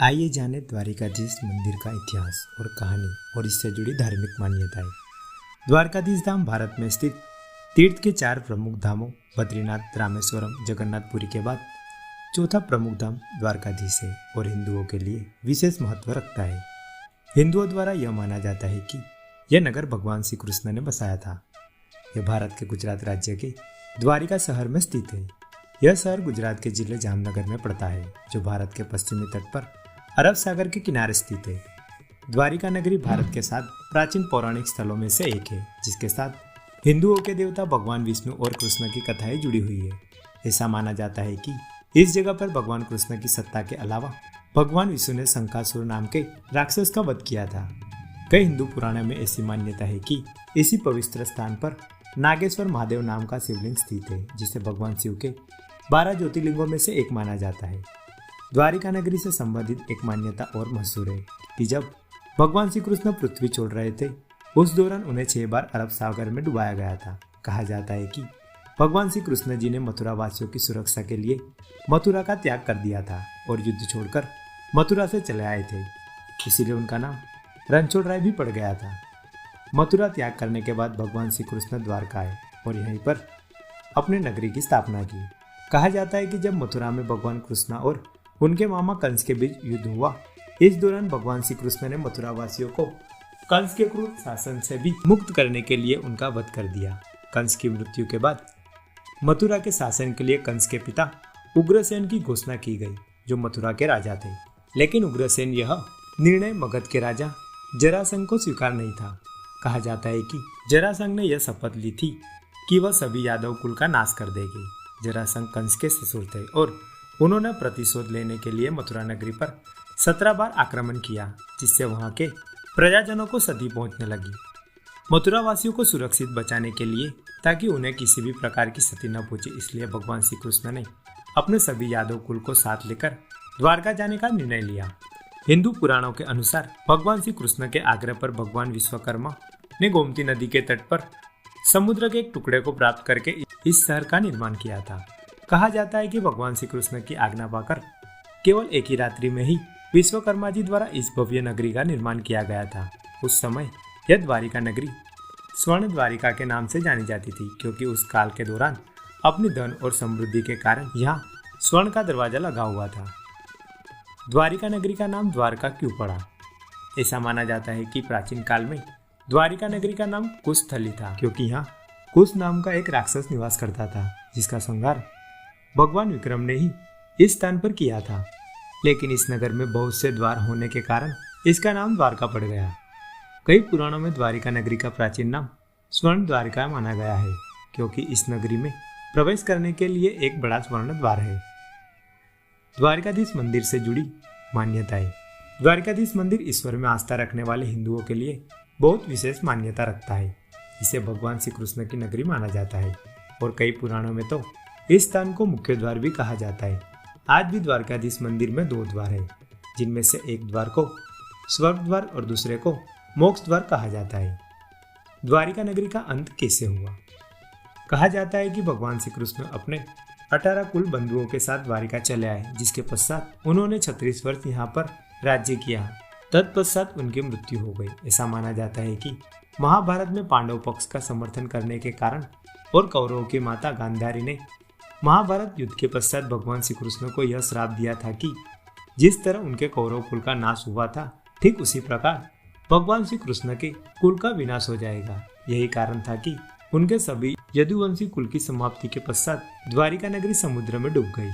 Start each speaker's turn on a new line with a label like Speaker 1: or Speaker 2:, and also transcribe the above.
Speaker 1: आइए जाने द्वारिकाधीश मंदिर का इतिहास और कहानी और इससे जुड़ी धार्मिक मान्यताएं। द्वारकाधीश धाम भारत में स्थित तीर्थ के 4 प्रमुख धामों बद्रीनाथ, रामेश्वरम, जगन्नाथपुरी के बाद चौथा प्रमुख धाम द्वारकाधीश है और हिंदुओं के लिए विशेष महत्व रखता है। हिंदुओं द्वारा यह माना जाता है कि यह नगर भगवान श्री कृष्ण ने बसाया था। यह भारत के गुजरात राज्य के द्वारिका शहर में स्थित है। यह शहर गुजरात के जिले जामनगर में पड़ता है, जो भारत के पश्चिमी तट पर अरब सागर के किनारे स्थित है। द्वारिका नगरी भारत के 7 प्राचीन पौराणिक स्थलों में से एक है, जिसके साथ हिंदुओं के देवता भगवान विष्णु और कृष्ण की कथाएं जुड़ी हुई है। ऐसा माना जाता है कि इस जगह पर भगवान कृष्ण की सत्ता के अलावा भगवान विष्णु ने शंखासुर नाम के राक्षस का वध किया था। कई हिंदू पुराणों में ऐसी मान्यता है कि इसी पवित्र स्थान पर नागेश्वर महादेव नाम का शिवलिंग स्थित है, जिसे भगवान शिव के 12 ज्योतिर्लिंगों में से एक माना जाता है। द्वारिका नगरी से संबंधित एक मान्यता और मशहूर है कि जब भगवान श्री कृष्ण पृथ्वी छोड़ रहे थे, उस दौरान उन्हें 6 बार अरब सागर में डुबाया गया था। कहा जाता है कि भगवान श्री कृष्ण जी ने मथुरा वासियों की सुरक्षा के लिए मथुरा का त्याग कर दिया था और युद्ध छोड़कर मथुरा से चले आए थे। इसीलिए उनका नाम रणछोड़ भी पड़ गया था। मथुरा त्याग करने के बाद भगवान श्री कृष्ण द्वारका आए और यहीं पर अपने नगरी की स्थापना की। कहा जाता है कि जब मथुरा में भगवान कृष्ण और उनके मामा कंस के बीच युद्ध हुआ, इस दौरान भगवान श्री कृष्ण ने मथुरा वासियों को कंस के क्रूर शासन से भी मुक्त करने के लिए उनका वध कर दिया। कंस की मृत्यु के बाद मथुरा के शासन के लिए कंस के पिता उग्रसेन की घोषणा की गई, जो मथुरा के राजा थे। लेकिन उग्रसेन यह निर्णय मगध के राजा जरासंध को स्वीकार नहीं था। कहा जाता है कि जरासंध ने यह शपथ ली थी कि वह सभी यादव कुल का नाश कर देगी। जरासंध कंस के ससुर थे और उन्होंने प्रतिशोध लेने के लिए मथुरा नगरी पर 17 बार आक्रमण किया, जिससे वहां के प्रजाजनों को क्षति पहुंचने लगी। मथुरा वासियों को सुरक्षित बचाने के लिए, ताकि उन्हें किसी भी प्रकार की क्षति न पहुंचे, इसलिए भगवान श्री कृष्ण ने अपने सभी यादव कुल को साथ लेकर द्वारका जाने का निर्णय लिया। हिंदू पुराणों के अनुसार भगवान श्री कृष्ण के आग्रह पर भगवान विश्वकर्मा ने गोमती नदी के तट पर समुद्र के एक टुकड़े को प्राप्त करके इस शहर का निर्माण किया था। कहा जाता है कि भगवान श्री कृष्ण की आज्ञा पाकर केवल एक ही रात्रि में ही विश्वकर्मा जी द्वारा इस भव्य नगरी का निर्माण किया गया था। उस समय यह द्वारिका नगरी स्वर्ण द्वारिका के नाम से जानी जाती थी, क्योंकि उस काल के दौरान अपनी धन और समृद्धि के कारण यहाँ स्वर्ण का दरवाजा लगा हुआ था। द्वारिका नगरी का नाम द्वारका क्यों पड़ा? ऐसा माना जाता है कि प्राचीन काल में द्वारिका नगरी का नाम कुशस्थली था, क्योंकि यहाँ कुश नाम का एक राक्षस निवास करता था, जिसका संहार भगवान विक्रम ने ही इस स्थान पर किया था। लेकिन इस नगर में बहुत से द्वार होने के कारण इसका नाम द्वारका पड़ गया। कई पुराणों में द्वारिका नगरी का प्राचीन नाम स्वर्ण द्वारिका माना गया है, क्योंकि इस नगरी में प्रवेश करने के लिए एक बड़ा स्वर्ण द्वार है। द्वारिकाधीश मंदिर से जुड़ी मान्यताएं। द्वारिकाधीश मंदिर ईश्वर में आस्था रखने वाले हिंदुओं के लिए बहुत विशेष मान्यता रखता है। इसे भगवान श्री कृष्ण की नगरी माना जाता है और कई पुराणों में तो इस स्थान को मुख्य द्वार भी कहा जाता है। आज भी द्वारकाधीश मंदिर में 2 द्वार है, जिनमें से एक द्वार को स्वर्ग द्वार और दूसरे को मोक्ष द्वार कहा जाता है। द्वारिका नगरी का अंत कैसे हुआ? कहा जाता है कि भगवान श्री कृष्ण अपने 18 कुल बंधुओं के साथ द्वारिका चले आए, जिसके पश्चात उन्होंने 36 वर्ष यहाँ पर राज्य किया। तत्पश्चात उनकी मृत्यु हो गई। ऐसा माना जाता है कि महाभारत में पांडव पक्ष का समर्थन करने के कारण और कौरवों की माता गांधारी ने महाभारत युद्ध के पश्चात भगवान श्री कृष्ण को यह श्राप दिया था कि जिस तरह उनके कौरव कुल का नाश हुआ था, ठीक उसी प्रकार भगवान श्री कृष्ण के कुल का विनाश हो जाएगा। यही कारण था कि उनके सभी यदुवंशी कुल की समाप्ति के पश्चात द्वारिका नगरी समुद्र में डूब गई।